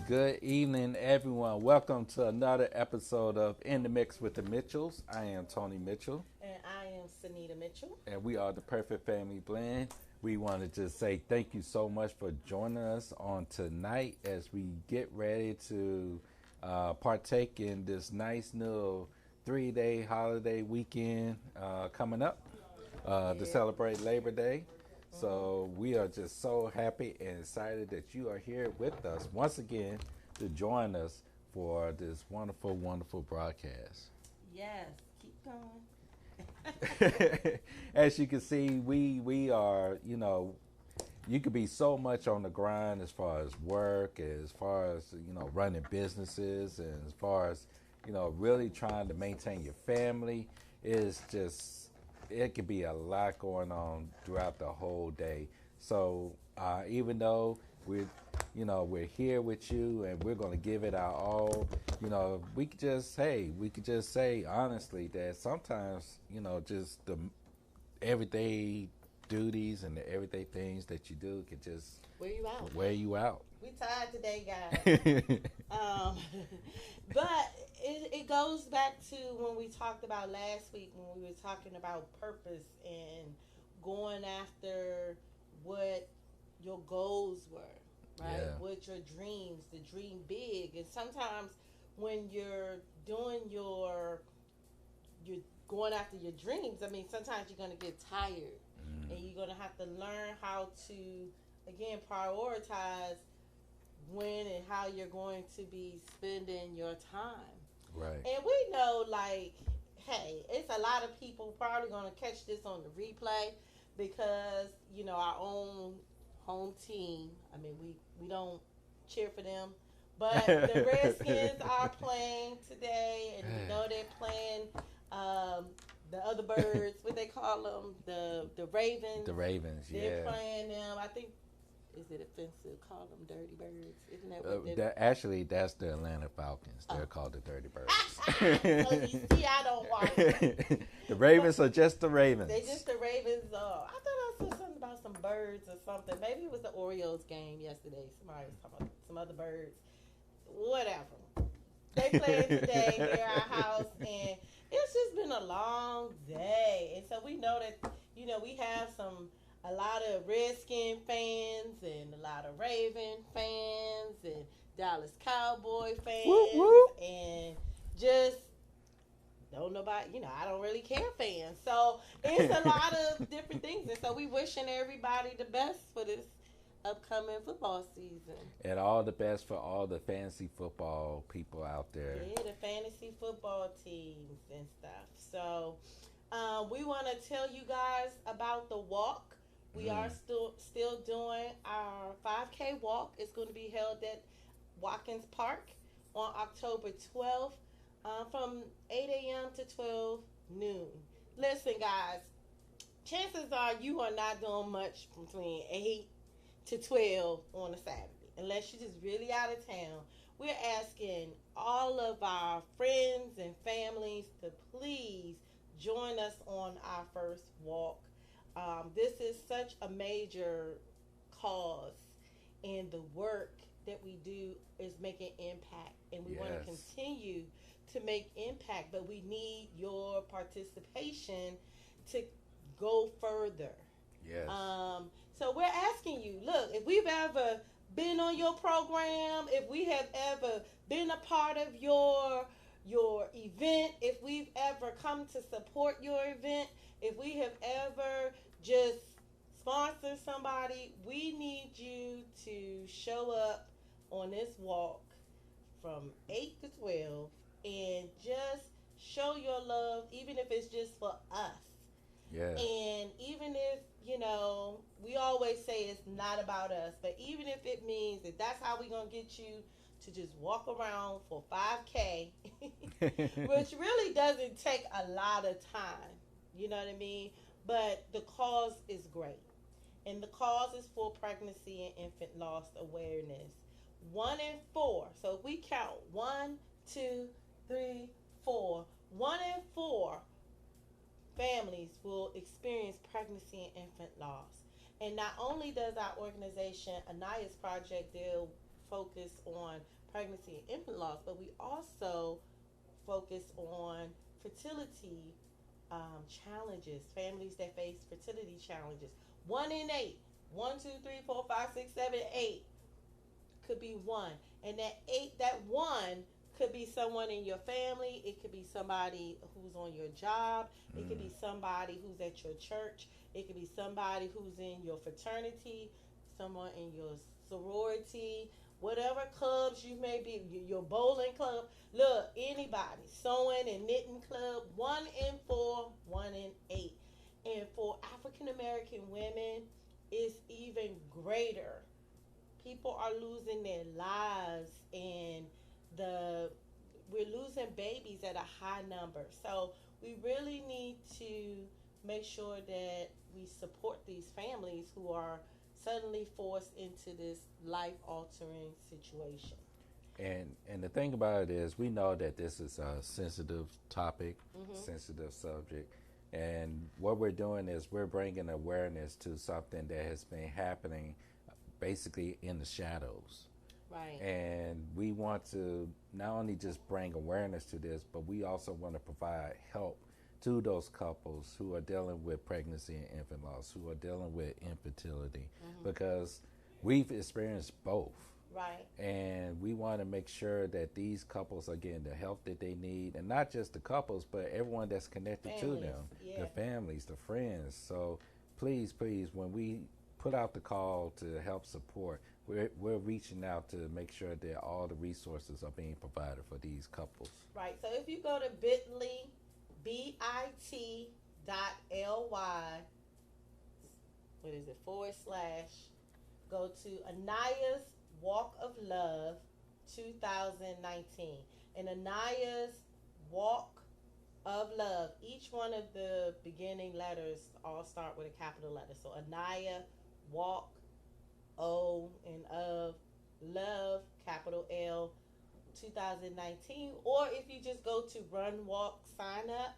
Good evening, everyone. Welcome to another episode of In the Mix with the Mitchells. I am Tony Mitchell. And I am Sunita Mitchell. And we are the Perfect Family Blend. We want to just say thank you so much for joining us on tonight as we get ready to partake in this nice little 3-day holiday weekend coming up to celebrate Labor Day. So we are just so happy and excited that you are here with us once again to join us for this wonderful, wonderful broadcast. Yes, keep going. As you can see, we are, you could be so much on the grind as far as work, as far as, running businesses, and as far as, really trying to maintain your family. It's just, it could be a lot going on throughout the whole day. So even though we're here with you and we're going to give it our all, we could just say honestly that sometimes, just the everyday duties and the everyday things that you do could just wear you out. We tired today, guys. But it goes back to when we talked about last week when we were talking about purpose and going after what your goals were, right? Yeah. What your dreams, the dream big. And sometimes when you're going after your dreams, I mean, sometimes you're going to get tired and you're going to have to learn how to, again, prioritize when and how you're going to be spending your time. Right. And we know, like, hey, it's a lot of people probably going to catch this on the replay because, our own home team, I mean, we don't cheer for them, but the Redskins are playing today, and we know they're playing the other birds, what they call them, the Ravens. The Ravens, yeah. They're playing them, I think. Is it offensive to call them dirty birds? Isn't that what actually, that's the Atlanta Falcons. They're called the Dirty Birds. So you see, I don't watch it. The Ravens are just the Ravens. They just the Ravens. I thought I saw something about some birds or something. Maybe it was the Orioles game yesterday. Somebody was talking about some other birds. Whatever. They played today here at our house, and it's just been a long day. And so we know that, we have a lot of Redskin fans and a lot of Raven fans and Dallas Cowboy fans. Whoop, whoop. And just don't nobody, I don't really care fans. So it's a lot of different things. And so we wishing everybody the best for this upcoming football season. And all the best for all the fantasy football people out there. Yeah, the fantasy football teams and stuff. So, we want to tell you guys about the walk. We are Mm. still doing our 5K walk. It's going to be held at Watkins Park on October 12th from 8 a.m. to 12 noon. Listen, guys, chances are you are not doing much between 8 to 12 on a Saturday, unless you're just really out of town. We're asking all of our friends and families to please join us on our first walk. This is such a major cause, and the work that we do is making impact, and we want to Yes. continue to make impact, but we need your participation to go further. Yes. So we're asking you, look, if we've ever been on your program, if we have ever been a part of your event, if we've ever come to support your event, if we have ever just sponsored somebody, we need you to show up on this walk from 8 to 12 and just show your love, even if it's just for us. Yes. And even if, we always say it's not about us, but even if it means that that's how we're going to get you to just walk around for 5K, which really doesn't take a lot of time, you know what I mean? But the cause is great. And the cause is for pregnancy and infant loss awareness. 1 in 4. So if we count 1, 2, 3, 4, 1 in 4 families will experience pregnancy and infant loss. And not only does our organization, Anaya's Project, deal focus on pregnancy and infant loss, but we also focus on fertility challenges, families that face fertility challenges. 1 in 8, 1, 2, 3, 4, 5, 6, 7, 8 could be one, and that one could be someone in your family. It could be somebody who's on your job. It could Mm. be somebody who's at your church. It could be somebody who's in your fraternity, someone in your sorority, whatever clubs you may be, your bowling club. Look, anybody, sewing and knitting club. 1 in 4, 1 in 8, and for African American women, it's even greater. People are losing their lives, and the we're losing babies at a high number. So we really need to make sure that we support these families who are suddenly forced into this life altering situation. And the thing about it is, we know that this is a sensitive topic, Hmm. sensitive subject, and what we're doing is we're bringing awareness to something that has been happening, basically in the shadows. Right. And we want to not only just bring awareness to this, but we also want to provide help to those couples who are dealing with pregnancy and infant loss, who are dealing with infertility, Hmm. because we've experienced both. Right. And we want to make sure that these couples are getting the help that they need, and not just the couples, but everyone that's connected to Families. them, Yeah. the families, the friends. So please, please, when we put out the call to help support, we're reaching out to make sure that all the resources are being provided for these couples. Right. So if you go to bit.ly, bit.ly, what is it, / go to Anaya's Walk of Love 2019. And Anaya's Walk of Love, each one of the beginning letters all start with a capital letter. So Anaya Walk, O and of, Love, capital L, 2019. Or if you just go to Run Walk Sign Up,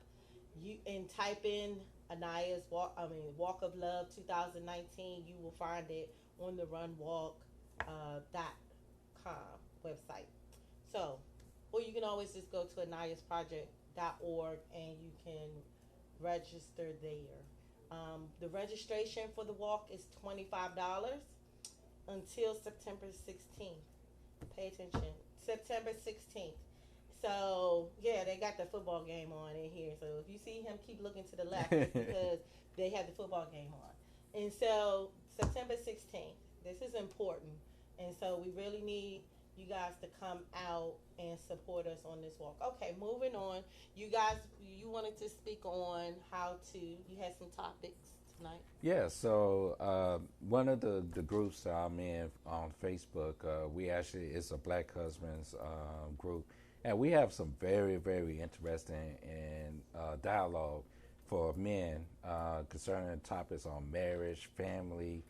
you and type in Anaya's Walk of Love 2019, you will find it on the Run Walk .com website. So, or you can always just go to anayasproject.org and you can register there. The registration for the walk is $25 until September 16th. Pay attention. September 16th. So, yeah, they got the football game on in here. So, if you see him, keep looking to the left. It's because they have the football game on. And so, September 16th, This is important. And so we really need you guys to come out and support us on this walk. Okay, moving on. You guys, you wanted to speak on how to, you had some topics tonight. Yeah, so one of the groups that I'm in on Facebook, we actually, it's a Black Husbands group, and we have some very, very interesting and dialogue for men concerning topics on marriage, family,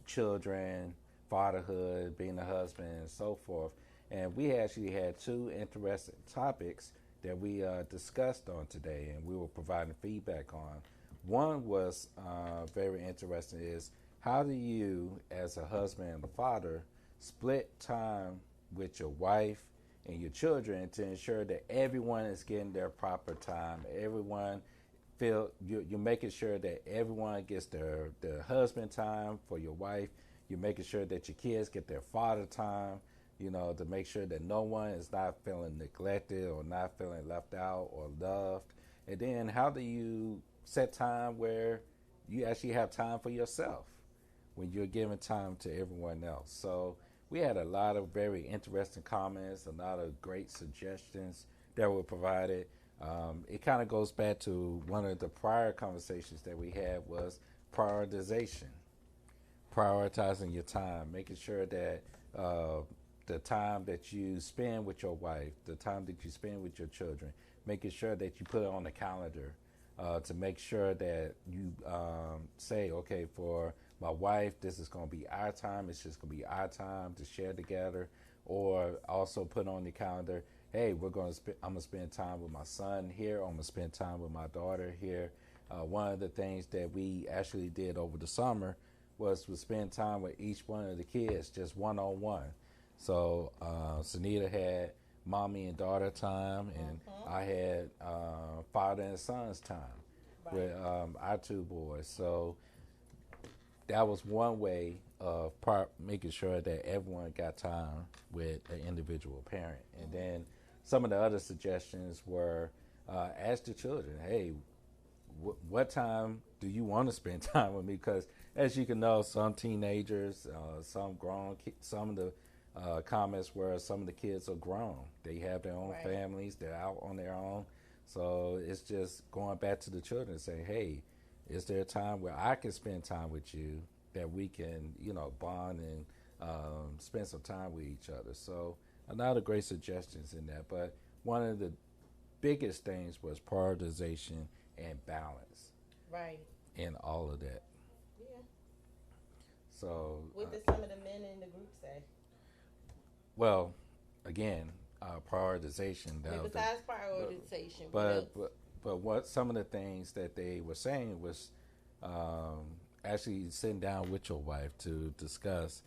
children, fatherhood, being a husband, and so forth. And we actually had two interesting topics that we discussed on today, and we were providing feedback on. One was very interesting is how do you, as a husband and a father, split time with your wife and your children to ensure that everyone is getting their proper time. Everyone you're making sure that everyone gets their husband time for your wife. You're making sure that your kids get their father time, to make sure that no one is not feeling neglected or not feeling left out or loved. And then how do you set time where you actually have time for yourself when you're giving time to everyone else? So we had a lot of very interesting comments, a lot of great suggestions that were provided. It kind of goes back to one of the prior conversations that we had was prioritization, prioritizing your time, making sure that the time that you spend with your wife, the time that you spend with your children, making sure that you put it on the calendar to make sure that you say, okay, for my wife, this is going to be our time. It's just going to be our time to share together. Or also put on the calendar, hey, I'm going to spend time with my son here. I'm going to spend time with my daughter here. One of the things that we actually did over the summer was to spend time with each one of the kids, just one-on-one. So Sunita had mommy and daughter time, and I had father and son's time with our two boys. So that was one way of making sure that everyone got time with an individual parent. And then some of the other suggestions were ask the children, hey, what time do you want to spend time with me? Because as you can know, some teenagers, some grown, some of the comments were some of the kids are grown. They have their own families. They're out on their own. So it's just going back to the children and saying, hey, is there a time where I can spend time with you that we can, bond and spend some time with each other? So a lot of great suggestions in that. But one of the biggest things was prioritization and balance. Right. In all of that. Yeah. So. What did some of the men in the group say? Well, again, prioritization. Besides prioritization, but what some of the things that they were saying was actually sitting down with your wife to discuss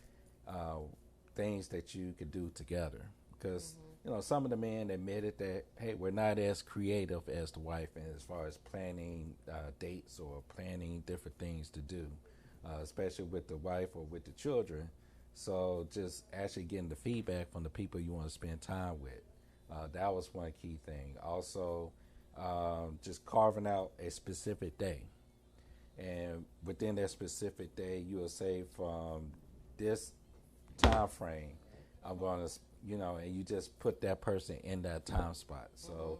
things that you could do together. Because some of the men admitted that, hey, we're not as creative as the wife, and as far as planning dates or planning different things to do, especially with the wife or with the children. So just actually getting the feedback from the people you want to spend time with. That was one key thing. Also, just carving out a specific day. And within that specific day, you will say from this time frame, I'm going to, and you just put that person in that time spot. So,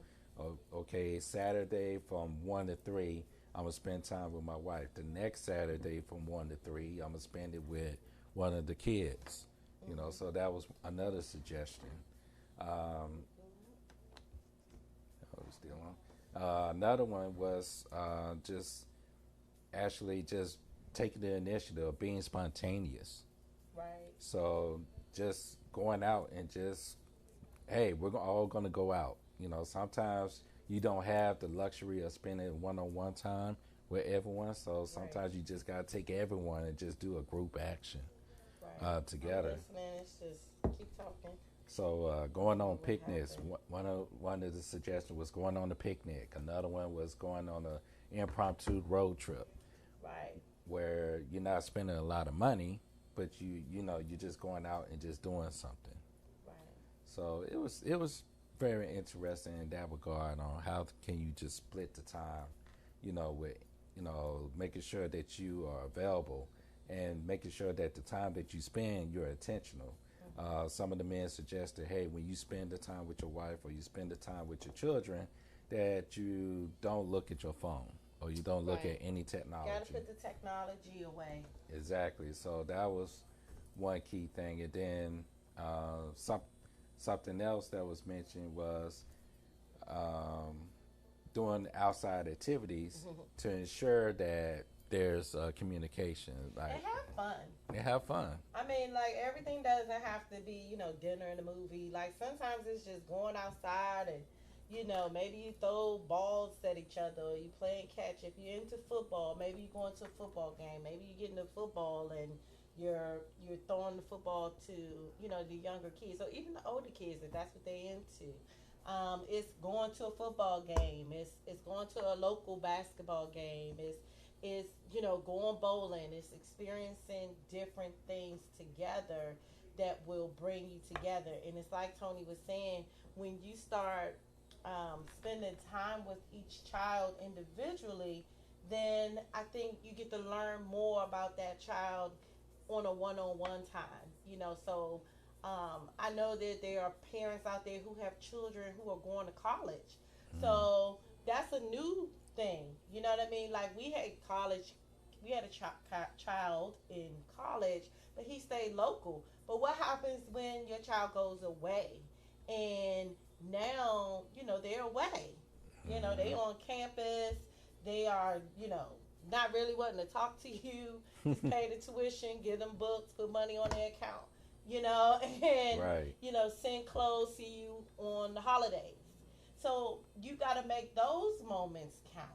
okay, Saturday from 1 to 3, I'm going to spend time with my wife. The next Saturday from 1 to 3, I'm going to spend it with one of the kids, so that was another suggestion. Another one was just taking the initiative of being spontaneous. Right. So just going out and just, hey, we're all going to go out. Sometimes you don't have the luxury of spending one-on-one time with everyone, so sometimes you just got to take everyone and just do a group action together. It's just keep talking. So going on picnics, one of the suggestions was going on a picnic. Another one was going on an impromptu road trip. Right. Where you're not spending a lot of money, but you're just going out and just doing something. Right. So it was very interesting in that regard on how can you just split the time, with making sure that you are available and making sure that the time that you spend, you're intentional. Some of the men suggested, hey, when you spend the time with your wife or you spend the time with your children, that you don't look at your phone or you don't look at any technology. Got to put the technology away. Exactly. So that was one key thing. And then something else that was mentioned was doing outside activities to ensure that there's communication. Like, and have fun. And have fun. I mean, like, everything doesn't have to be, dinner and a movie. Like, sometimes it's just going outside and, maybe you throw balls at each other or you playing catch. If you're into football, maybe you're going to a football game. Maybe you get into football and you're throwing the football to, the younger kids. Or even the older kids, if that's what they're into. It's going to a football game. It's going to a local basketball game. It's going bowling. It's experiencing different things together that will bring you together. And it's like Tony was saying, when you start spending time with each child individually, then I think you get to learn more about that child on a one-on-one time. So I know that there are parents out there who have children who are going to college. So that's a new thing. You know what I mean? Like, we had college, we had a child in college, but he stayed local. But what happens when your child goes away? And now, they're away. They on campus. They are, not really wanting to talk to you. Just pay the tuition, give them books, put money on their account. And, right. Send clothes to you on the holidays. So you got to make those moments count.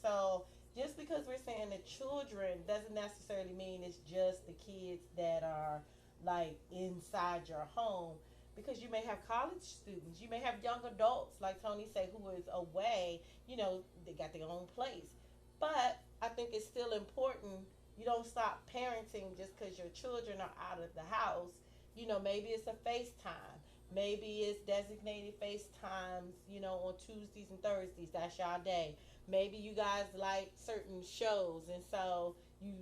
So just because we're saying the children doesn't necessarily mean it's just the kids that are like inside your home, because you may have college students, you may have young adults, like Tony said, who is away, they got their own place. But I think it's still important. You don't stop parenting just because your children are out of the house. Maybe it's a FaceTime. Maybe it's designated FaceTimes, on Tuesdays and Thursdays. That's y'all day. Maybe you guys like certain shows, and so you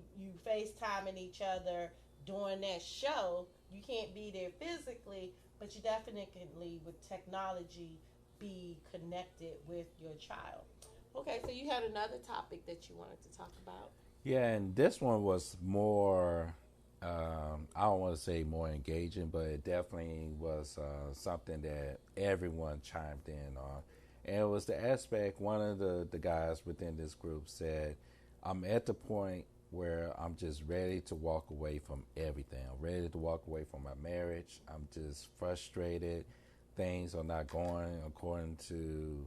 FaceTiming each other during that show. You can't be there physically, but you definitely, with technology, be connected with your child. Okay, so you had another topic that you wanted to talk about. Yeah, and this one was more, I don't want to say more engaging, but it definitely was something that everyone chimed in on. And it was the aspect, one of the guys within this group said, I'm at the point where I'm just ready to walk away from everything. I'm ready to walk away from my marriage. I'm just frustrated. Things are not going according to,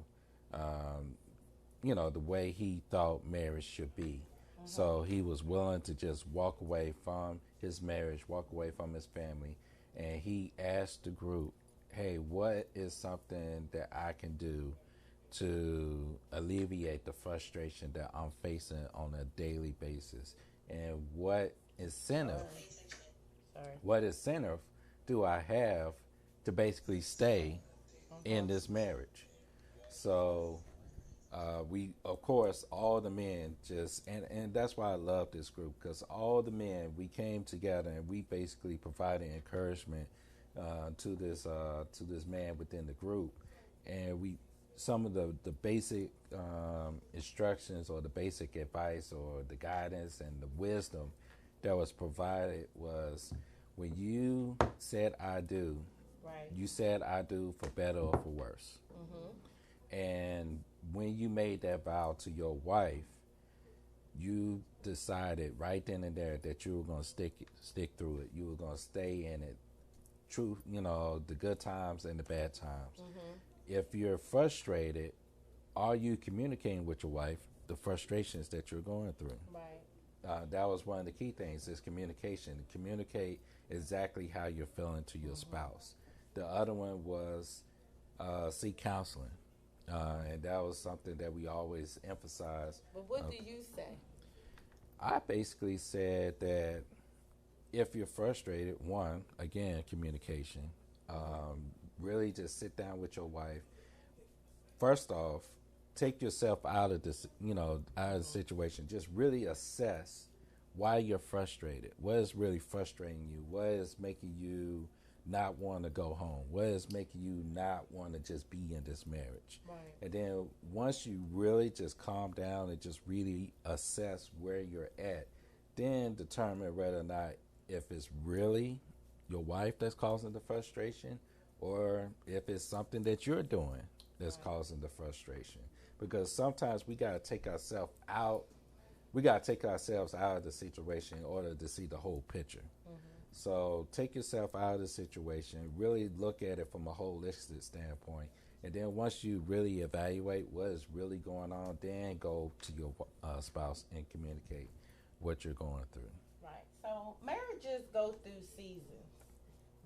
the way he thought marriage should be. So he was willing to just walk away from his marriage, walk away from his family. And he asked the group, hey, what is something that I can do to alleviate the frustration that I'm facing on a daily basis? And what incentive do I have to basically stay in this marriage? So we, of course, all the men just, and that's why I love this group, because all the men, we came together and we basically provided encouragement to this man within the group. And some of the basic instructions or the basic advice or the guidance and the wisdom that was provided was, when you said I do, you said I do for better or for worse. And when you made that vow to your wife, you decided right then and there that you were going to stick through it. You were going to stay in it, the good times and the bad times. If you're frustrated, are you communicating with your wife the frustrations that you're going through? That was one of the key things, is communication. Communicate exactly how you're feeling to your spouse. The other one was seek counseling. And that was something that we always emphasize. But what do you say? I basically said that if you're frustrated, one, again, communication. Really just sit down with your wife. First off, take yourself out of this, out of the situation. Just really assess why you're frustrated. What is really frustrating you? What is making you not want to go home? What is making you not want to just be in this marriage? Right. And then once you really just calm down and just really assess where you're at, then determine whether or not if it's really your wife that's causing the frustration or if it's something that you're doing that's causing the frustration. Because sometimes we got to take ourselves out. We got to take ourselves out of the situation in order to see the whole picture. So take yourself out of the situation, really look at it from a holistic standpoint. And then once you really evaluate what is really going on, then go to your spouse and communicate what you're going through. Right. So marriages go through seasons,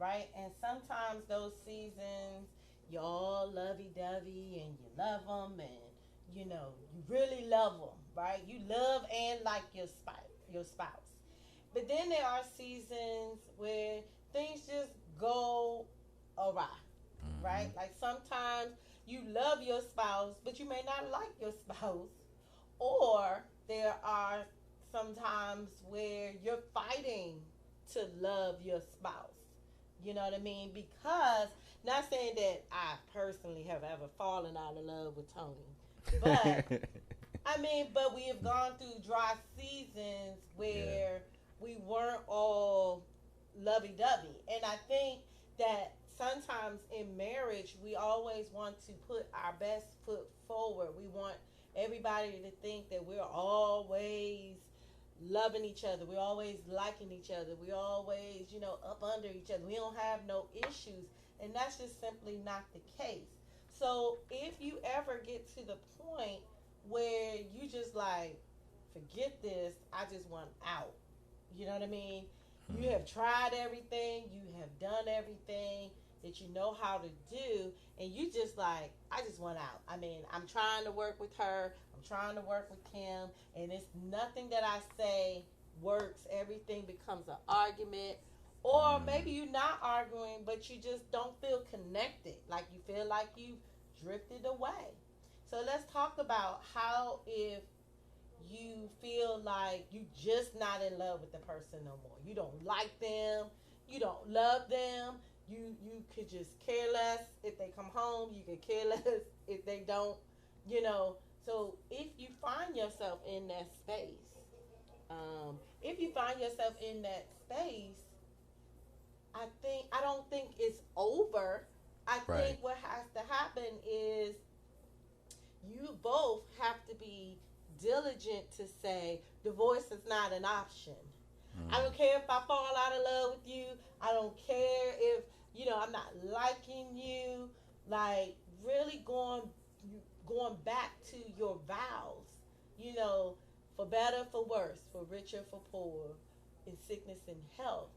right? And sometimes those seasons, you're all lovey-dovey and you love them and, you know, you really love them, right? You love and like your spouse. But then there are seasons where things just go awry, right? Like sometimes you love your spouse, but you may not like your spouse. Or there are some times where you're fighting to love your spouse. You know what I mean? Because, not saying that I personally have ever fallen out of love with Tony, but I mean, but we have gone through dry seasons where we weren't all lovey-dovey. And I think that sometimes in marriage, we always want to put our best foot forward. We want everybody to think that we're always loving each other. We're always liking each other. We're always, you know, up under each other. We don't have no issues. And that's just simply not the case. So if you ever get to the point where you just like, forget this, I just want out. You know what I mean? You have tried everything, you have done everything that you know how to do, and you just like, I just want out. I mean, I'm trying to work with her, I'm trying to work with him, and it's nothing that I say works. Everything becomes an argument. Or maybe you're not arguing, but you just don't feel connected. Like you feel like you drifted away. So let's talk about how, if you feel like you just not in love with the person no more. You don't like them. You don't love them. You could just care less if they come home. You could care less if they don't. You know. So if you find yourself in that space, I don't think it's over. I think what has to happen is you both have to be diligent to say divorce is not an option. I don't care if I fall out of love with you. I don't care if, you know, I'm not liking you. Like really going back to your vows, you know, for better, for worse, for richer, for poor, in sickness and health.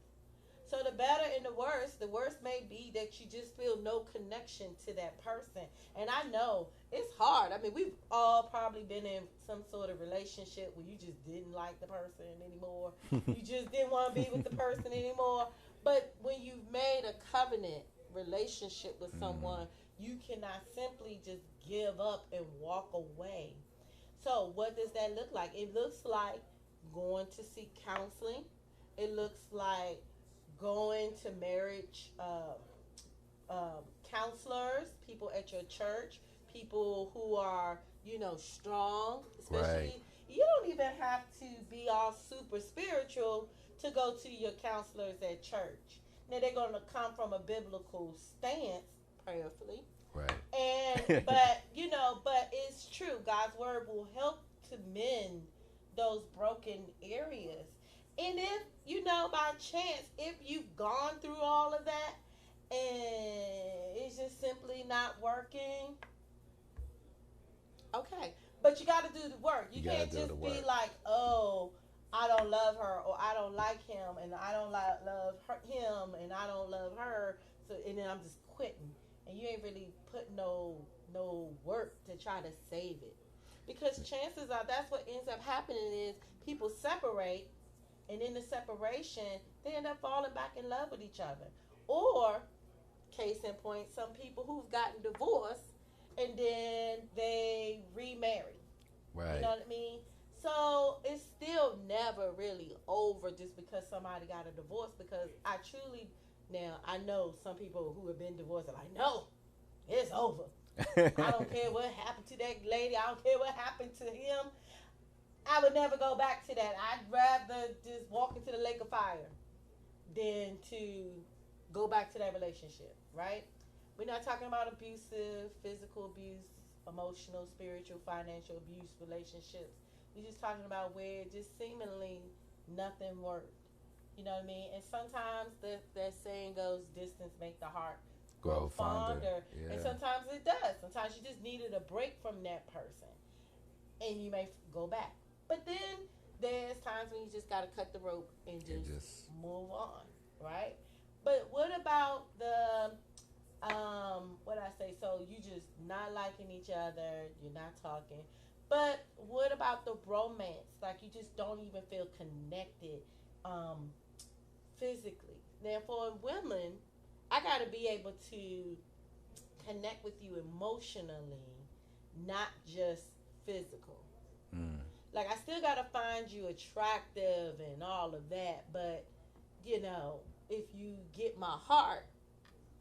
So the better and the worst may be that you just feel no connection to that person. And I know it's hard. I mean, we've all probably been in some sort of relationship where you just didn't like the person anymore. You just didn't want to be with the person anymore. But when you've made a covenant relationship with someone, you cannot simply just give up and walk away. So what does that look like? It looks like going to seek counseling. It looks like going to marriage counselors, people at your church, people who are, you know, strong, especially. You don't even have to be all super spiritual to go to your counselors at church. Now they're going to come from a biblical stance, prayerfully. Right. And but you know, but it's true. God's word will help to mend those broken areas. And if, you know, by chance, if you've gone through all of that and it's just simply not working, okay. But you got to do the work. You can't just be like, oh, I don't love her, or I don't like him, and I don't love him, and I don't love her, so and then I'm just quitting. And you ain't really put no work to try to save it. Because chances are that's what ends up happening is people separate, and in the separation, they end up falling back in love with each other. Or, case in point, some people who've gotten divorced and then they remarry. Right. You know what I mean? So it's still never really over just because somebody got a divorce. Because I truly, now I know some people who have been divorced are like, no, it's over. I don't care what happened to that lady. I don't care what happened to him. I would never go back to that. I'd rather just walk into the lake of fire than to go back to that relationship, right? We're not talking about abusive, physical abuse, emotional, spiritual, financial abuse relationships. We're just talking about where just seemingly nothing worked. You know what I mean? And sometimes that saying goes, distance make the heart grow Grow fonder. fonder. And Yeah. sometimes it does. Sometimes you just needed a break from that person and you may go back. But then there's times when you just got to cut the rope and It just just move on, right? But what about the what I say? So you just not liking each other, you're not talking. But what about the romance? Like you just don't even feel connected um physically. Now for women, I got to be able to connect with you emotionally, not just physical. mm, Like I still gotta find you attractive and all of that, but if you get my heart,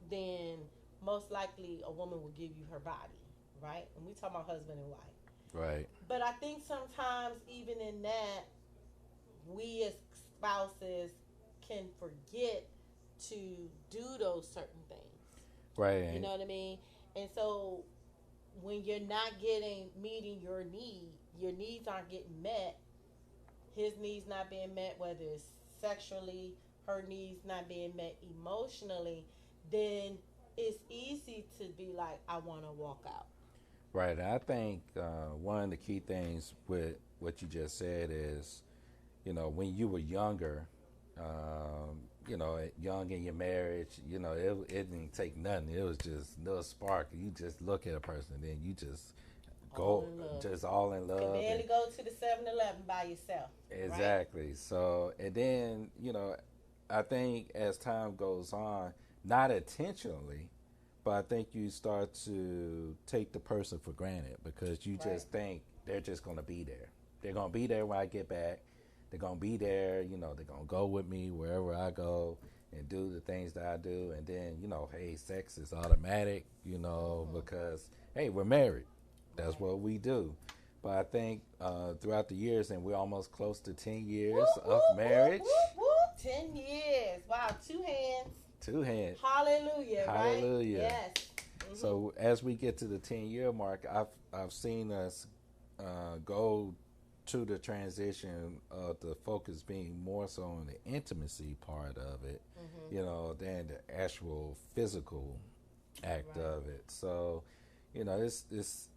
then most likely a woman will give you her body, right? And we talk about husband and wife. right. But I think sometimes even in that, we as spouses can forget to do those certain things. You Right. know what I mean? And so when you're not getting meeting your needs aren't getting met, his needs not being met, whether it's sexually, her needs not being met emotionally, then it's easy to be like, I want to walk out. Right. I think one of the key things with what you just said is, when you were younger, young in your marriage, it didn't take nothing. It was just little spark. You just look at a person, then you just All go, in love. just all in Can love. barely go to the 7-Eleven by yourself, right? Exactly. So, and then, I think as time goes on, not intentionally, but I think you start to take the person for granted because you Right. just think they're just going to be there. They're going to be there when I get back. They're going to be there. They're going to go with me wherever I go and do the things that I do. And then, hey, sex is automatic, because, hey, we're married. That's Right. what we do. But I think throughout the years, and we're almost close to 10 Whoop, years of whoop, whoop, marriage. whoop, whoop. 10 years. Wow, two hands. Two hands. Hallelujah, right? Hallelujah. Yes. Mm-hmm. So as we get to the 10-year mark, I've seen us go to the transition of the focus being more so on the intimacy part of it, Mm-hmm. than the actual physical act Right. of it. So, it's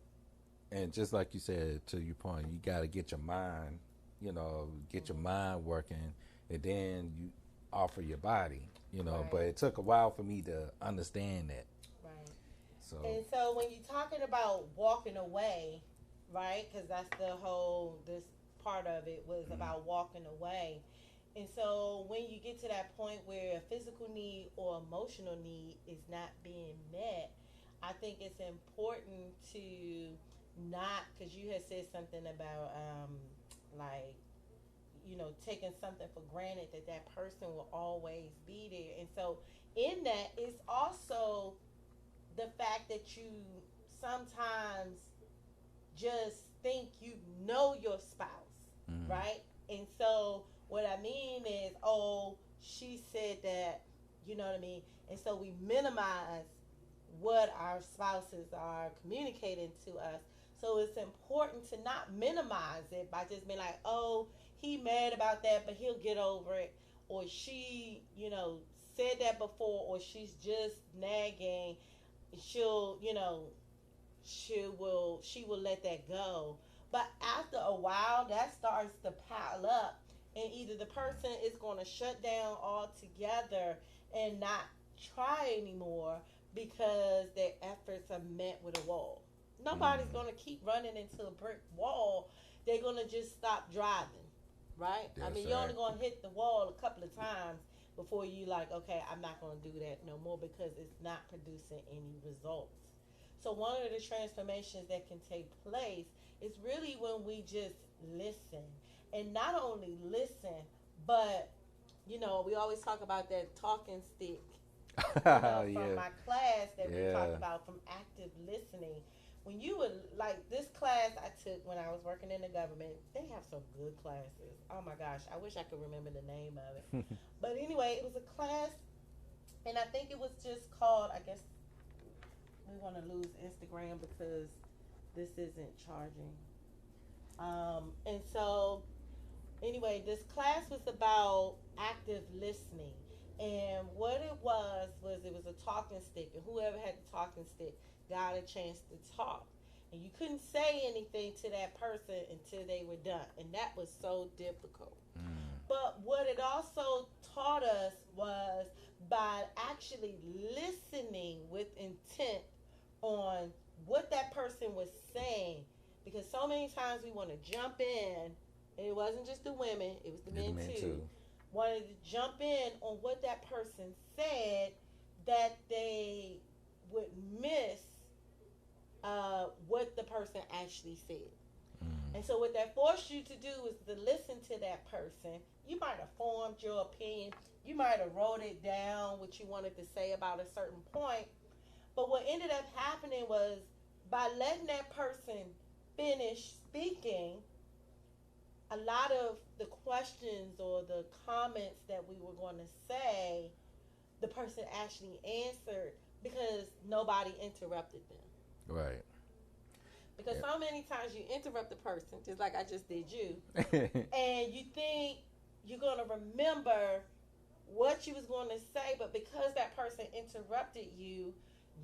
and just like you said, to your point, you got to get your mind, get your Mm-hmm. mind working, and then you offer your body, Right. But it took a while for me to understand that. Right. So, And so when you're talking about walking away, right? Because that's the whole, this part of it was mm, about walking away. And so when you get to that point where a physical need or emotional need is not being met, I think it's important to not, because you had said something about like taking something for granted that that person will always be there. And so in that is also the fact that you sometimes just think you know your spouse, mm, right? And so what I mean is, oh, she said that, you know what I mean? And so we minimize what our spouses are communicating to us. So it's important to not minimize it by just being like, oh, he mad about that, but he'll get over it. Or she, said that before, or she's just nagging. She'll, she will let that go. But after a while, that starts to pile up, and either the person is going to shut down altogether and not try anymore because their efforts are met with a wall. Nobody's mm, going to keep running into a brick wall. They're going to just stop driving, right? I that's mean, you're only right. going to hit the wall a couple of times before you like, okay, I'm not going to do that no more because it's not producing any results. So one of the transformations that can take place is really when we just listen. And not only listen, but we always talk about that talking stick, from Yeah, my class that we talked yeah. about from active listening. When you would like this class I took when I was working in the government, they have some good classes. Oh my gosh, I wish I could remember the name of it. But anyway, it was a class, and I think it was just called, I guess we want to lose Instagram because this isn't charging. And so anyway, this class was about active listening. And what it was a talking stick, and whoever had the talking stick got a chance to talk. And you couldn't say anything to that person until they were done. And that was so difficult. Mm. But what it also taught us was by actually listening with intent on what that person was saying. Because so many times we want to jump in, and it wasn't just the women, it was the Yeah, the men men too. too. Wanted to jump in on what that person said, that they would miss what the person actually said. Mm. And so what that forced you to do is to listen to that person. You might have formed your opinion. You might have wrote it down what you wanted to say about a certain point. But what ended up happening was by letting that person finish speaking, a lot of the questions or the comments that we were going to say, the person actually answered because nobody interrupted them. Right. Because Yeah. so many times you interrupt the person, just like I just did you, and you think you're going to remember what you was going to say, but because that person interrupted you,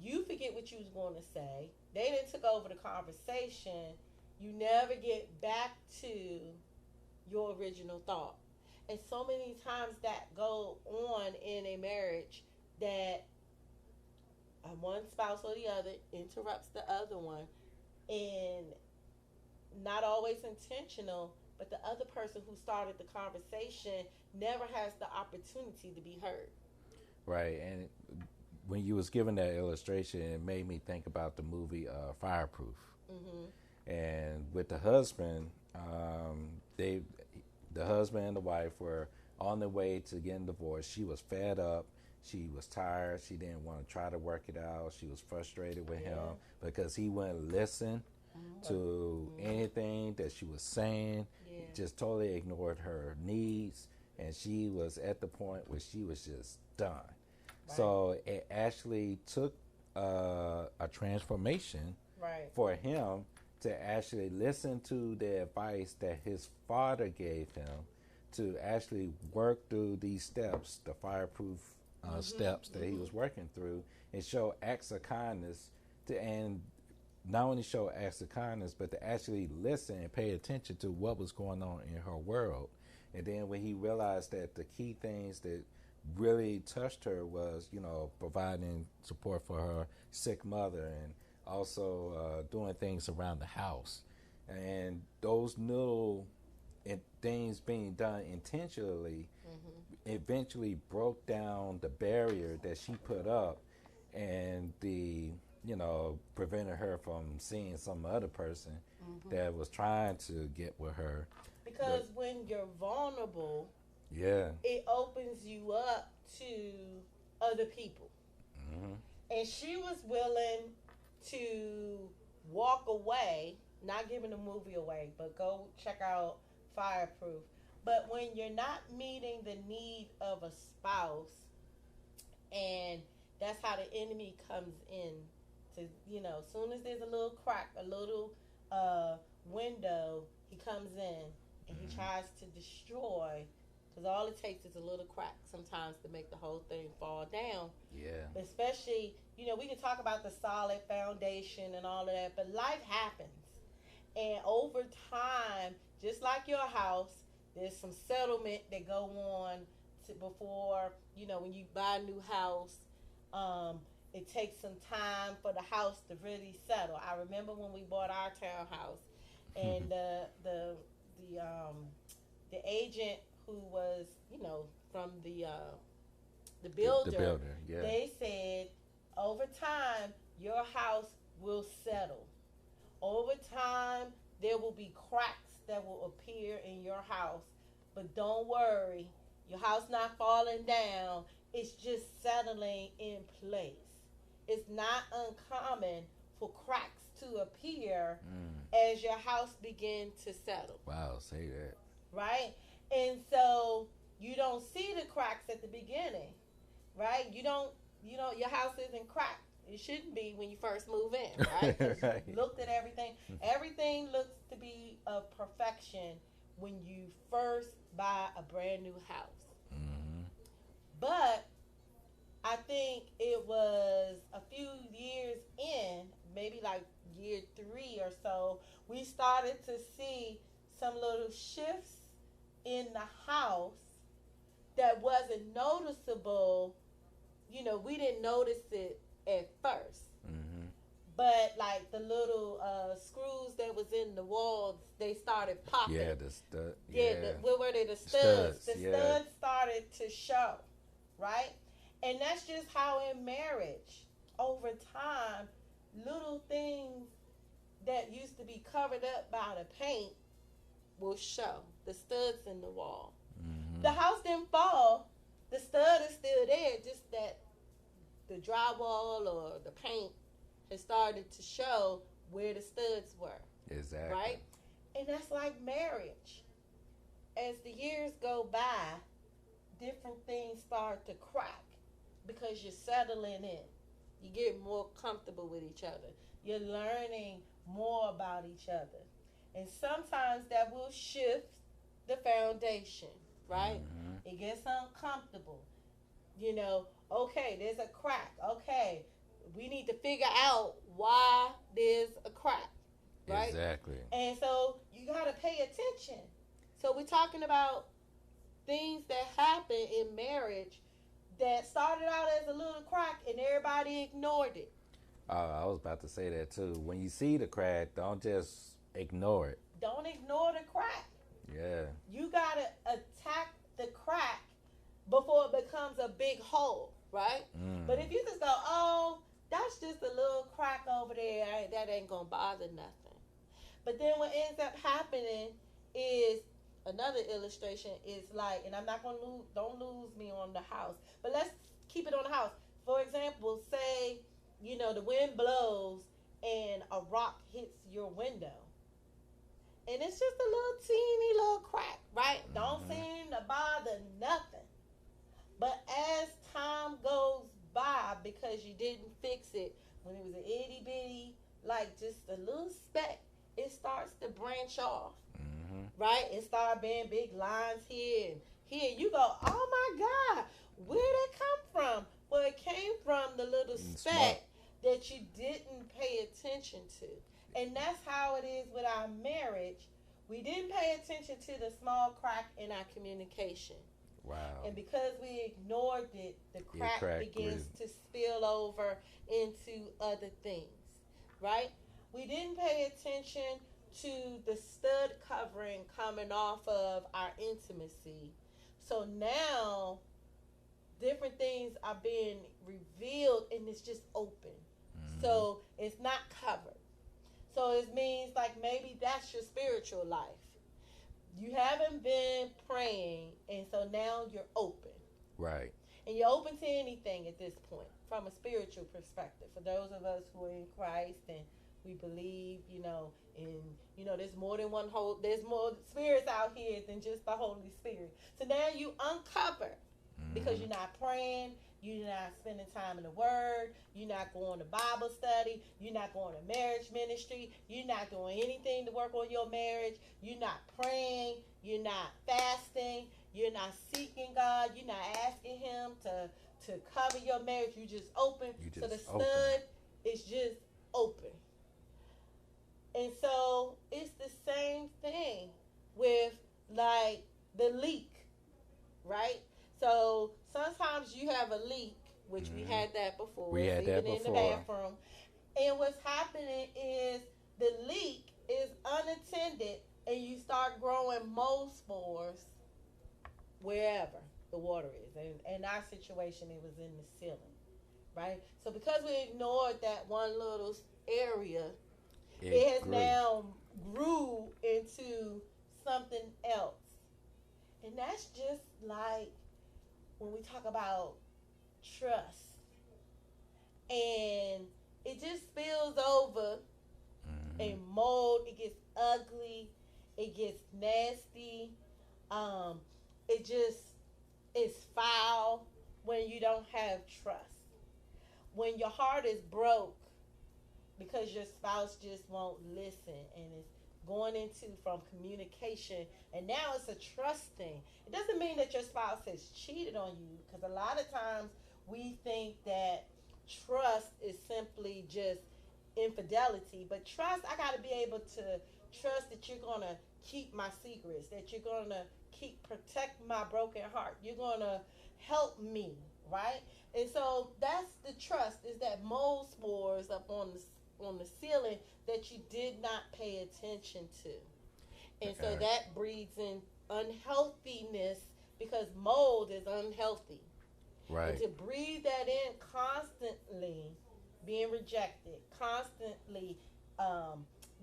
you forget what you was going to say. They didn't took over the conversation. You never get back to your original thought. And so many times that go on in a marriage that one spouse or the other interrupts the other one, and not always intentional, but the other person who started the conversation never has the opportunity to be heard. Right. And when you was giving that illustration, it made me think about the movie Fireproof. Mm-hmm. And with the husband, they, the husband and the wife were on their way to getting divorced. She was fed up. She was tired. She didn't want to try to work it out. She was frustrated with him because he wouldn't listen to anything that she was saying. Yeah. Just totally ignored her needs, and she was at the point where she was just done. Right. So it actually took a transformation Right. for him to actually listen to the advice that his father gave him to actually work through these steps, the fireproof steps that he was working through, and show acts of kindness to, and not only show acts of kindness, but to actually listen and pay attention to what was going on in her world. And then when he realized that the key things that really touched her was, providing support for her sick mother, and also doing things around the house. And those little things being done intentionally eventually broke down the barrier that she put up, and prevented her from seeing some other person that was trying to get with her. Because when you're vulnerable, Yeah. it opens you up to other people. Mm-hmm. And she was willing to walk away, not giving the movie away, but go check out Fireproof. But when you're not meeting the need of a spouse, and that's how the enemy comes in to, as soon as there's a little crack, a little window, he comes in and he tries to destroy, because all it takes is a little crack sometimes to make the whole thing fall down. Yeah. Especially, we can talk about the solid foundation and all of that, but life happens. And over time, just like your house, there's some settlement that go on before, when you buy a new house, it takes some time for the house to really settle. I remember when we bought our townhouse, and the agent who was, from the builder, The builder, yeah. they said, over time, your house will settle. Over time, there will be cracks that will appear in your house. But don't worry, your house not falling down. It's just settling in place. It's not uncommon for cracks to appear as your house begin to settle. Wow, say that. Right? And so you don't see the cracks at the beginning, right? Your house isn't cracked. It shouldn't be when you first move in, right? 'Cause Right. you looked at everything. Everything looks to be of perfection when you first buy a brand new house. Mm-hmm. But I think it was a few years in, maybe like year 3 or so, we started to see some little shifts in the house that wasn't noticeable. We didn't notice it at first. Mm-hmm. But like the little screws that was in the walls, they started popping. Yeah, the stud. Where were they? The studs. The yeah. studs started to show, right? And that's just how in marriage, over time, little things that used to be covered up by the paint will show. The studs in the wall. Mm-hmm. The house didn't fall. The stud is still there, just that the drywall or the paint has started to show where the studs were. Exactly. Right? And that's like marriage. As the years go by, different things start to crack because you're settling in. You get more comfortable with each other. You're learning more about each other. And sometimes that will shift the foundation, right? Mm-hmm. It gets uncomfortable. Okay, there's a crack. Okay, we need to figure out why there's a crack, right? Exactly. And so you got to pay attention. So we're talking about things that happen in marriage that started out as a little crack and everybody ignored it. I was about to say that too. When you see the crack, don't just ignore it. Don't ignore the crack. Yeah. You got to attack the crack before it becomes a big hole, right? But if you just go, oh, that's just a little crack over there, that ain't going to bother nothing. But then what ends up happening is, another illustration is like, and I'm not going to don't lose me on the house, but let's keep it on the house. For example, say, the wind blows and a rock hits your window. And it's just a little teeny little crack, right? Don't seem to bother nothing. But as time goes by, because you didn't fix it when it was an itty bitty, like just a little speck, it starts to branch off, right? It starts being big lines here and here. You go, oh my God, where did it come from? Well, it came from the little speck that you didn't pay attention to. And that's how it is with our marriage. We didn't pay attention to the small crack in our communication. Wow. And because we ignored it, the crack begins to spill over into other things, right? We didn't pay attention to the stud covering coming off of our intimacy. So now different things are being revealed and it's just open. So it's not covered. So it means like maybe that's your spiritual life. You haven't been praying, and so now you're open. Right. And you're open to anything at this point from a spiritual perspective. For those of us who are in Christ and we believe, there's more than there's more spirits out here than just the Holy Spirit. So now you uncover because you're not praying, you're not spending time in the Word, you're not going to Bible study, you're not going to marriage ministry, you're not doing anything to work on your marriage, you're not praying, you're not fasting, you're not seeking God, you're not asking Him to cover your marriage, you just open. So the stud is just open. And so it's the same thing with like the leak, right? So sometimes you have a leak, which we had that before. We had that before. In the bathroom. And what's happening is the leak is unattended and you start growing mold spores wherever the water is. And in our situation, it was in the ceiling, right? So because we ignored that one little area, it has now grew into something else. And that's just like when we talk about trust. And it just spills over Mm-hmm. and mold. It gets ugly. It gets nasty. Um, it just is foul when you don't have trust. When your heart is broke because your spouse just won't listen and it's going into from communication and now it's a trust thing. It doesn't mean that your spouse has cheated on you because a lot of times we think that trust is simply just infidelity, but trust, I got to be able to trust that you're going to keep my secrets, that you're going to keep protect my broken heart, you're going to help me, right? And so that's the trust, is that mold spores up on the ceiling that you did not pay attention to. And so Okay. that breeds in unhealthiness because mold is unhealthy. And Right. to breathe that in constantly, being rejected, constantly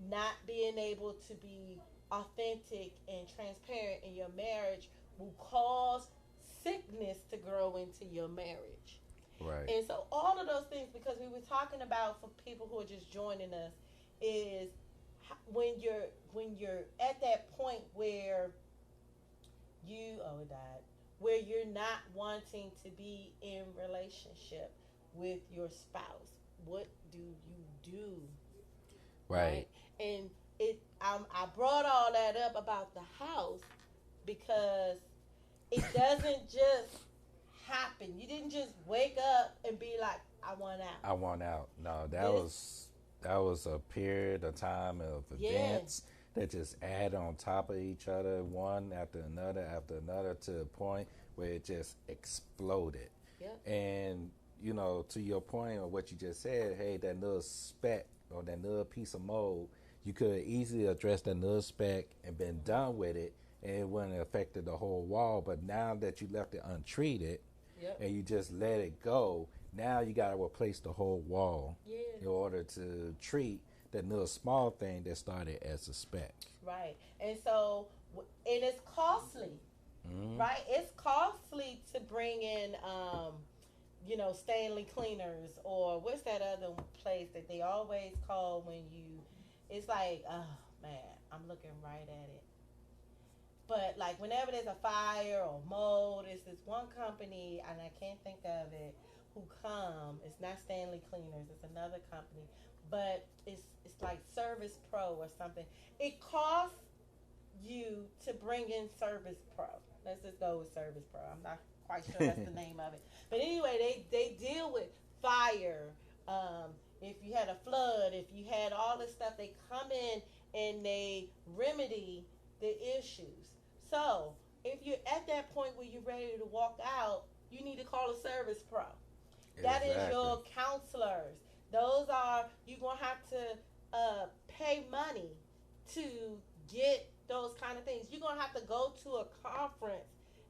not being able to be authentic and transparent in your marriage will cause sickness to grow into your marriage. Right. And so all of those things, because we were talking about for people who are just joining us, is when you're at that point where it died, where you're not wanting to be in relationship with your spouse. What do you do? Right. Right? And I brought all that up about the house because it doesn't just happen. You didn't just wake up and be like, I want out. I want out. No, This, that was a period of time of yeah, events that just add on top of each other, one after another, to a point where it just exploded. yep, And to your point of what you just said, hey, that little speck or that little piece of mold, you could easily address that little speck and been done with it, and it wouldn't have affected the whole wall. But now that you left it untreated yep, and you just let it go, now you got to replace the whole wall yeah, in order to treat that little small thing that started as a speck. right. And so, and it's costly, Mm-hmm. right? It's costly to bring in, Stanley Cleaners or what's that other place that they always call when you, it's like, oh man, I'm looking right at it. But like whenever there's a fire or mold, it's this one company and I can't think of it who come. It's not Stanley Cleaners. It's another company, but it's like Service Pro or something. It costs you to bring in Service Pro. Let's just go with Service Pro. I'm not quite sure that's the name of it, but anyway, they deal with fire. Um, if you had a flood, if you had all this stuff, they come in and they remedy the issues. So if you're at that point where you're ready to walk out, you need to call a service pro. That is Exactly. your counselors. Those are, you're going to have to pay money to get those kind of things. You're going to have to go to a conference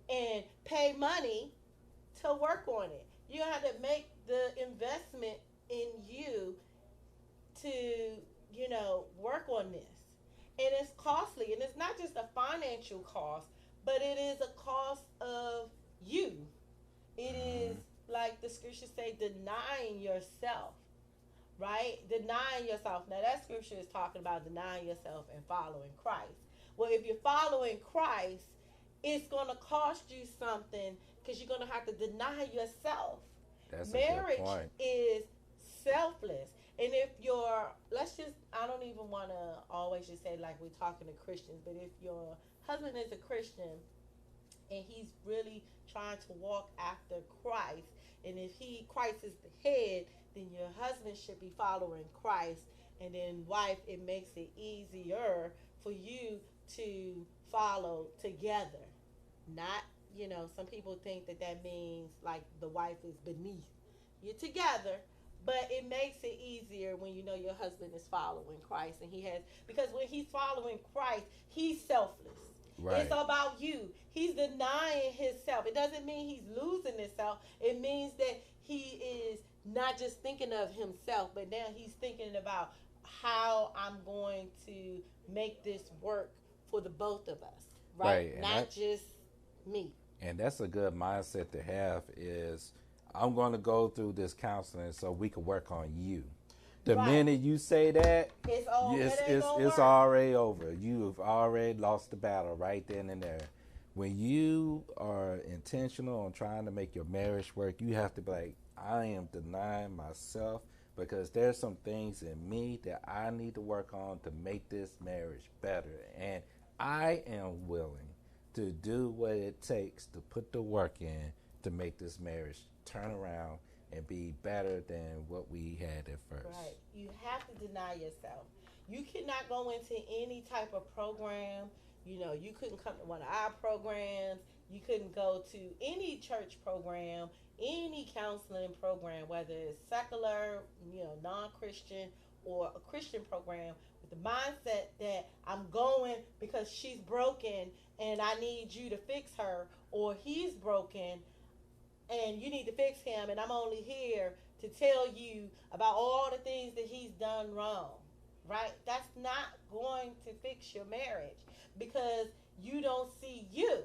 and pay money to work on it. You have to make the investment in you to, work on this. And it's costly. And it's not just a financial cost, but it is a cost of you. It is, Mm-hmm. like the scriptures say, denying yourself, right? Denying yourself. Now, that scripture is talking about denying yourself and following Christ. Well, if you're following Christ, it's going to cost you something because you're going to have to deny yourself. That's a good Marriage point. is selfless. And if you're, let's just, I don't even want to always just say like we're talking to Christians, but if your husband is a Christian and he's really trying to walk after Christ, and if Christ is the head, then your husband should be following Christ, and then wife, it makes it easier for you to follow together. Not, some people think that that means like the wife is beneath. You're together, but it makes it easier when you know your husband is following Christ and he has, because when he's following Christ, he's selfless. Right. It's about you. He's denying himself. It doesn't mean he's losing himself. It means that he is not just thinking of himself, but now he's thinking about how I'm going to make this work for the both of us, Right. right? Not just me. And that's a good mindset to have is I'm going to go through this counseling so we can work on you. The Right. minute you say that, It's all it's already over. You've already lost the battle right then and there. When you are intentional on trying to make your marriage work, you have to be like, I am denying myself because there's some things in me that I need to work on to make this marriage better. And I am willing to do what it takes to put the work in to make this marriage turn around and be better than what we had at first. Right. You have to deny yourself. You cannot go into any type of program. You couldn't come to one of our programs. You couldn't go to any church program, any counseling program, whether it's secular, non-Christian, or a Christian program, with the mindset that I'm going because she's broken and I need you to fix her, or he's broken and you need to fix him, and I'm only here to tell you about all the things that he's done wrong, right? That's not going to fix your marriage because you don't see you.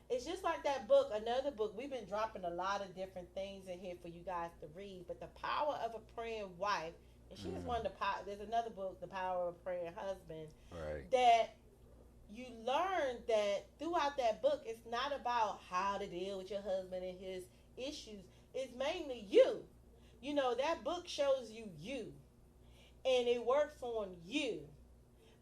It's just like that book, another book. We've been dropping a lot of different things in here for you guys to read, but The Power of a Praying Wife, and she was one of the there's another book, The Power of a Praying Husband, Right. that you learn that throughout that book, it's not about how to deal with your husband and his issues. It's mainly you. That book shows you, and it works on you.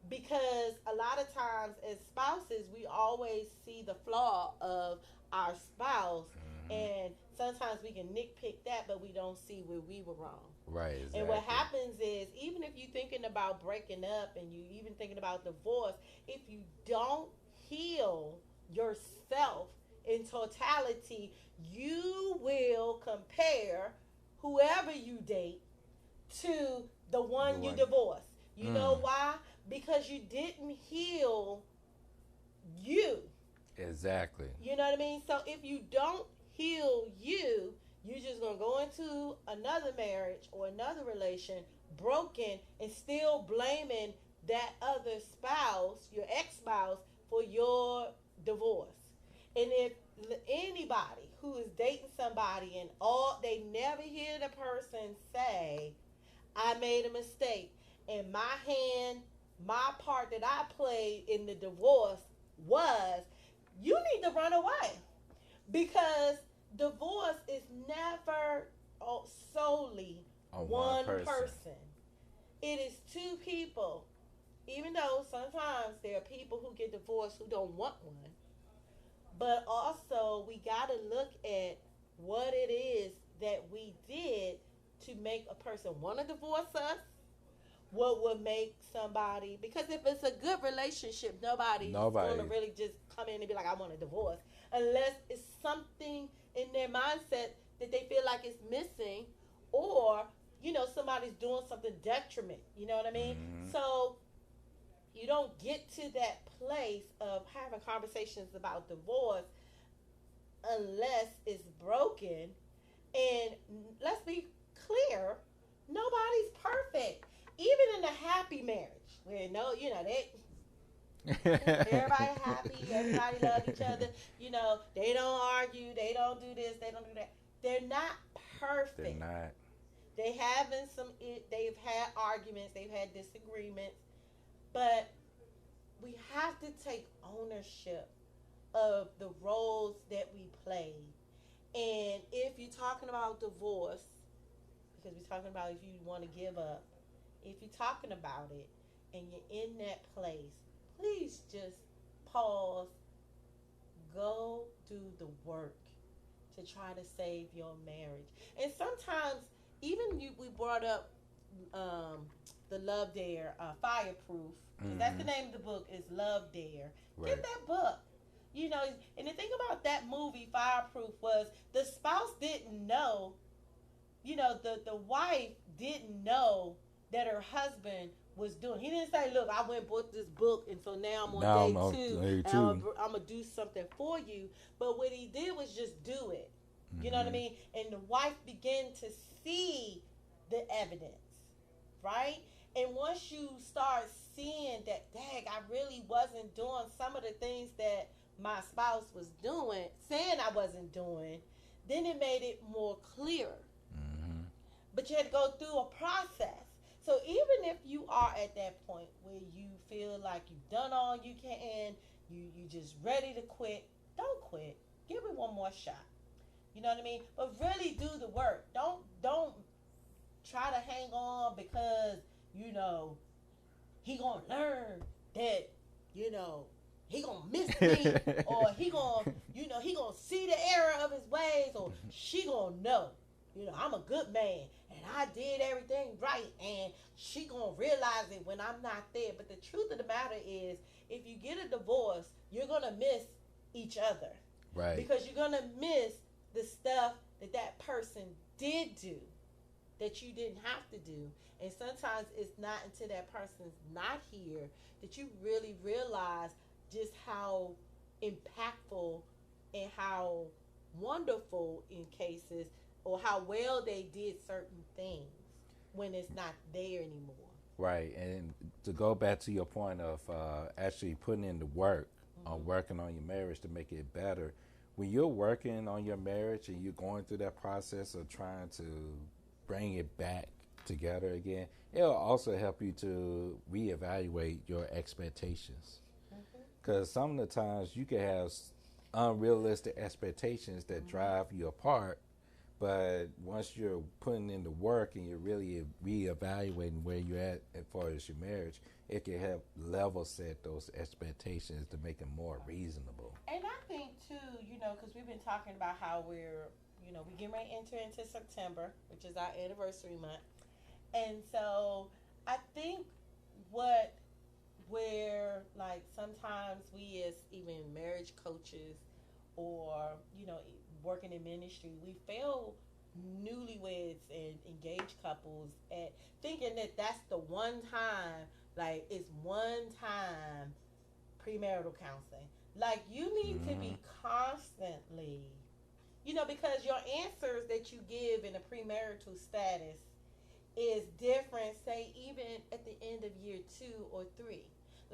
Because a lot of times as spouses, we always see the flaw of our spouse, and sometimes we can nitpick that, but we don't see where we were wrong. Right, exactly. And what happens is, even if you're thinking about breaking up and you even thinking about divorce, if you don't heal yourself in totality, you will compare whoever you date to the one you divorce. You know why? Because you didn't heal you. Exactly. You know what I mean? So if you don't heal you, you're just going to go into another marriage or another relation broken and still blaming that other spouse, your ex-spouse, for your divorce. And if anybody who is dating somebody and they never hear the person say, I made a mistake, and my part that I played in the divorce was, you need to run away. Because divorce is never solely one person. It is two people. Even though sometimes there are people who get divorced who don't want one. But also, we got to look at what it is that we did to make a person want to divorce us. What would make somebody, because if it's a good relationship, nobody's going to really just come in and be like, I want a divorce, unless it's something in their mindset that they feel like it's missing, or somebody's doing something detriment. You know what I mean? So you don't get to that place of having conversations about divorce unless it's broken. And let's be clear, nobody's perfect. Even in a happy marriage, where everybody happy, everybody love each other. They don't argue, they don't do this, they don't do that. They're not perfect. They're not. They've had arguments, they've had disagreements, but we have to take ownership of the roles that we play. And if you're talking about divorce, because we're talking about if you want to give up, if you're talking about it and you're in that place, please just pause, go do the work to try to save your marriage. And sometimes, we brought up the Love Dare, Fireproof. That's the name of the book, is Love Dare. Right. Get that book. And the thing about that movie, Fireproof, was the spouse didn't know, the wife didn't know that her husband was doing. He didn't say, look, I went and bought this book, and so now I'm on day two, and I'm going to do something for you. But what he did was just do it. You know what I mean? And the wife began to see the evidence, right? And once you start seeing that, dang, I really wasn't doing some of the things that my spouse was doing, saying I wasn't doing, then it made it more clear. Mm-hmm. But you had to go through a process. So even if you are at that point where you feel like you've done all you can, you just ready to quit, don't quit. Give it one more shot. You know what I mean? But really do the work. Don't try to hang on because you know he gonna learn that you know he gonna miss me or he gonna he gonna see the error of his ways or she gonna know I'm a good man and I did everything right and she gonna realize it when I'm not there. But the truth of the matter is, if you get a divorce, you're gonna miss each other, Right. because you're gonna miss the stuff that person did do that you didn't have to do. And sometimes it's not until that person's not here that you really realize just how impactful and how wonderful in cases, or how well they did certain things when it's not there anymore. Right. And to go back to your point of actually putting in the work on working on your marriage to make it better, when you're working on your marriage and you're going through that process of trying to bring it back together again, it'll also help you to reevaluate your expectations. Because some of the times you can have unrealistic expectations that drive you apart, but once you're putting in the work and you're really reevaluating where you're at as far as your marriage, it can help level set those expectations to make them more reasonable. And I think too, because we've been talking about how we get ready to enter into September, which is our anniversary month. And so I think where like sometimes we as even marriage coaches or, working in ministry, we fail newlyweds and engaged couples at thinking that that's the one time, like it's one time premarital counseling. Like you need to be constantly, because your answers that you give in a premarital status is different, say, even at the end of year 2 or 3.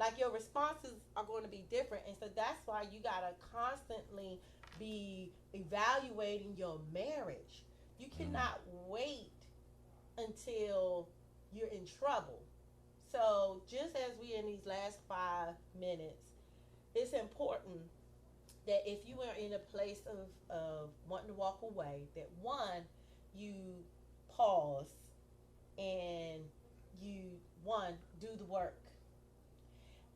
Like your responses are going to be different. And so that's why you got to constantly be evaluating your marriage. You cannot wait until you're in trouble. So just as we in these last 5 minutes, it's important that if you are in a place of wanting to walk away, that one, you pause and you do the work,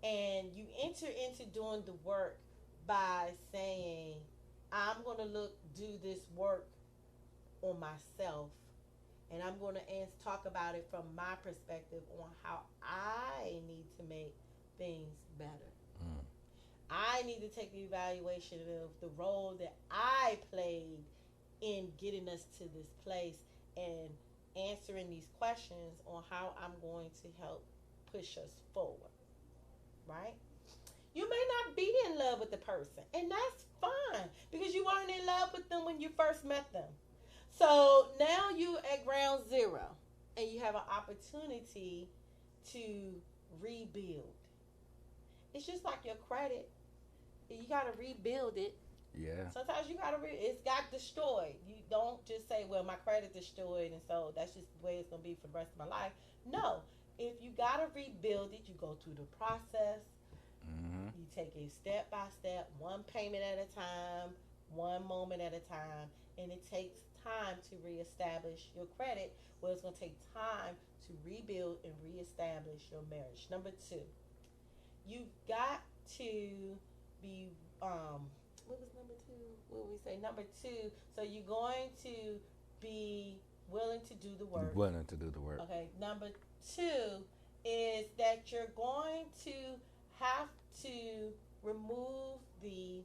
and you enter into doing the work by saying, I'm going to do this work on myself, and I'm going to talk about it from my perspective on how I need to make things better. I need to take the evaluation of the role that I played in getting us to this place and answering these questions on how I'm going to help push us forward, right? You may not be in love with the person, and that's fine, because you weren't in love with them when you first met them. So now you at ground zero, and you have an opportunity to rebuild. It's just like your credit. You got to rebuild it. Yeah. Sometimes you got to it's got destroyed. You don't just say, well, my credit destroyed, and so that's just the way it's going to be for the rest of my life. No. If you got to rebuild it, you go through the process. You take it step by step, one payment at a time, one moment at a time, and it takes time to reestablish your credit. Well, it's going to take time to rebuild and reestablish your marriage. Number 2, you've got to be what was number 2? What did we say? Number 2. So you're going to be willing to do the work. Willing to do the work. Okay. Number 2 is that you're going to have to remove the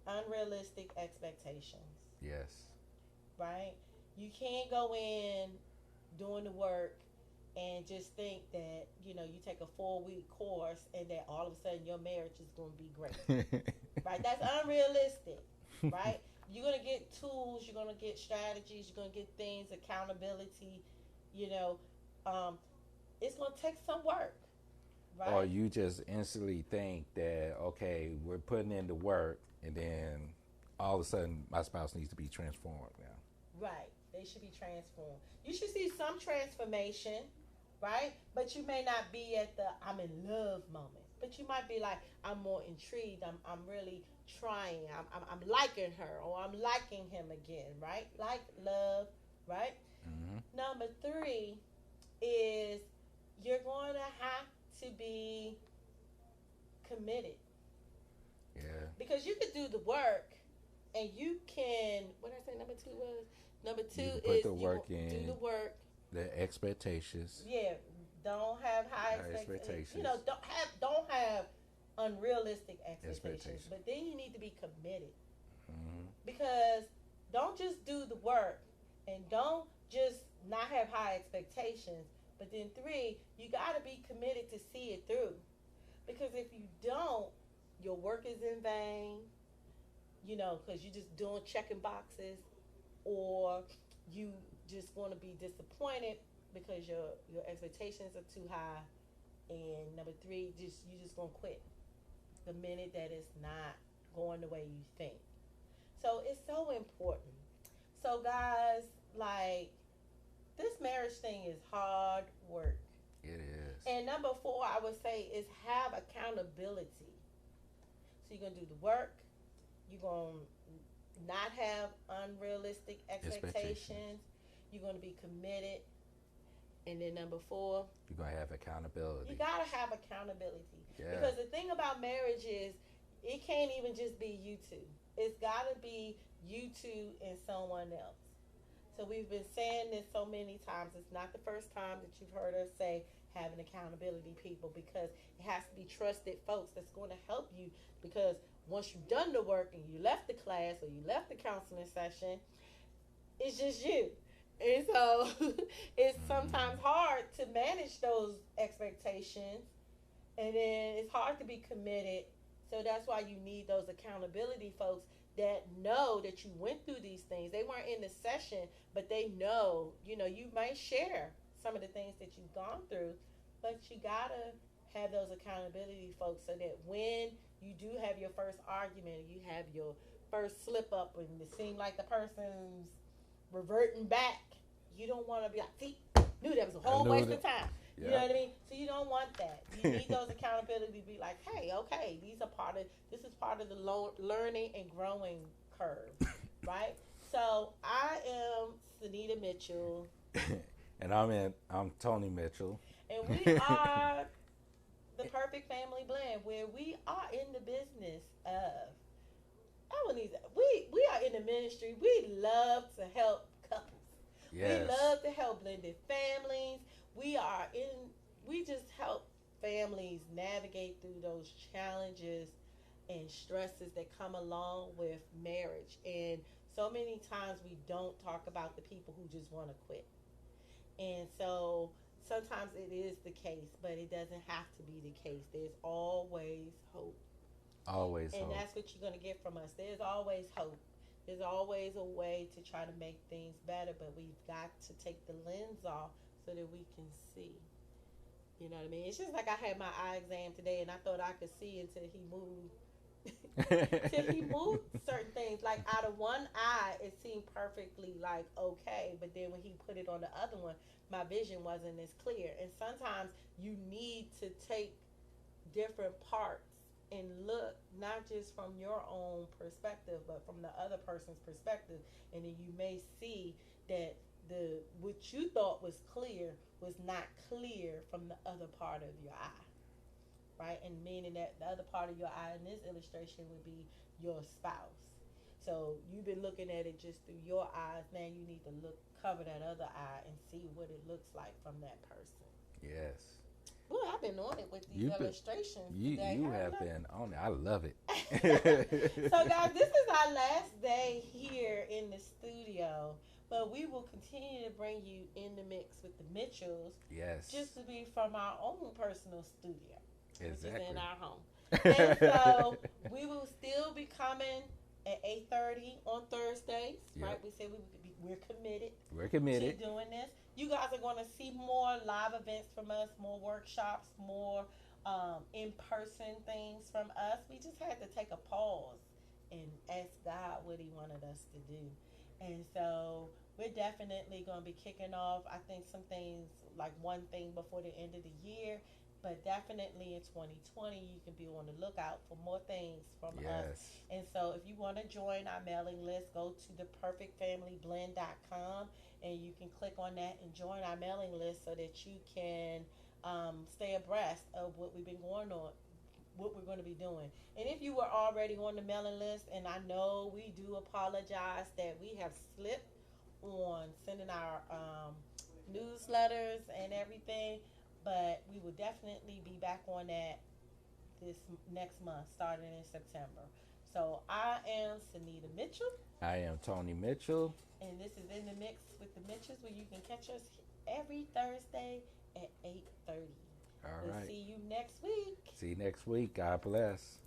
unrealistic expectations. Yes. Right? You can't go in doing the work and just think that, you take a 4-week course and that all of a sudden your marriage is going to be great. Right? That's unrealistic. Right? You're going to get tools, you're going to get strategies, you're going to get things, accountability, it's going to take some work, right? Or you just instantly think that, okay, we're putting in the work, and then all of a sudden my spouse needs to be transformed now. Right. They should be transformed. You should see some transformation, right? But you may not be at the I'm in love moment. But you might be like, I'm more intrigued. I'm really trying. I'm liking her, or I'm liking him again, right? Like, love, right? Mm-hmm. Number 3 is you're going to have to be committed. Yeah. Because you could do the work and you can, what did I say number 2 was? Number 2 is put the work in. Do the work. The expectations. Yeah, don't have high expectations. You know, don't have unrealistic expectations. But then you need to be committed. Mm-hmm. Because don't just do the work and don't just not have high expectations. But then 3, you got to be committed to see it through. Because if you don't, your work is in vain. You know, because you're just doing checking boxes, or you just going to be disappointed because your expectations are too high. And number 3, you just gonna quit the minute that it's not going the way you think. So it's so important. So guys, like, this marriage thing is hard work. It is. And number 4, I would say, is have accountability. So you're gonna do the work. You're gonna not have unrealistic expectations. You're going to be committed. And then number 4, you're going to have accountability. You got to have accountability. Yeah. Because the thing about marriage is it can't even just be you two. It's got to be you two and someone else. So we've been saying this so many times. It's not the first time that you've heard us say having accountability people, because it has to be trusted folks that's going to help you. Because once you've done the work and you left the class or you left the counseling session, it's just you. And so it's sometimes hard to manage those expectations, and then it's hard to be committed. So that's why you need those accountability folks that know that you went through these things. They weren't in the session, but they know, you might share some of the things that you've gone through, but you gotta have those accountability folks so that when you do have your first argument, you have your first slip up, and it seems like the person's reverting back, you don't want to be like, see, knew that was a whole waste of time. Yeah. You know what I mean? So you don't want that. You need those accountability to be like, hey, okay, this is part of the learning and growing curve, right? So I am Sunita Mitchell, and I'm Tony Mitchell, and we are the Perfect Family Blend, where we are in the business of, we are in the ministry. We love to help couples. Yes. We love to help blended families. We just help families navigate through those challenges and stresses that come along with marriage. And so many times we don't talk about the people who just want to quit. And so sometimes it is the case, but it doesn't have to be the case. There's always hope. Always and hope. And that's what you're going to get from us. There's always hope. There's always a way to try to make things better, but we've got to take the lens off so that we can see. You know what I mean? It's just like I had my eye exam today, and I thought I could see until he moved. Till he moved certain things. Like, out of one eye, it seemed perfectly, like, okay, but then when he put it on the other one, my vision wasn't as clear. And sometimes you need to take different parts and look not just from your own perspective, but from the other person's perspective, and then you may see that what you thought was clear was not clear from the other part of your eye, right? And meaning that the other part of your eye in this illustration would be your spouse. So you've been looking at it just through your eyes. Now you need to cover that other eye and see what it looks like from that person. Yes. Well, I've been on it with these illustrations today. You have been on it. I love it. So, guys, this is our last day here in the studio, but we will continue to bring you in the mix with the Mitchells. Yes. Just to be from our own personal studio. Exactly. Which is in our home. And so we will still be coming at 8:30 on Thursdays, right? We say we're committed. We're committed to doing this. You guys are going to see more live events from us, more workshops, more in-person things from us. We just had to take a pause and ask God what He wanted us to do. And so we're definitely going to be kicking off, I think, some things, like one thing before the end of the year. But definitely in 2020, you can be on the lookout for more things from us. Yes. And so if you want to join our mailing list, go to theperfectfamilyblend.com and you can click on that and join our mailing list so that you can stay abreast of what we've been going on, what we're going to be doing. And if you were already on the mailing list, and I know we do apologize that we have slipped on sending our newsletters and everything, but we will definitely be back on that this next month, starting in September. So I am Sunita Mitchell. I am Tony Mitchell. And this is In the Mix with the Mitchells, where you can catch us every Thursday at 8:30. All We'll right. see you next week. See you next week. God bless.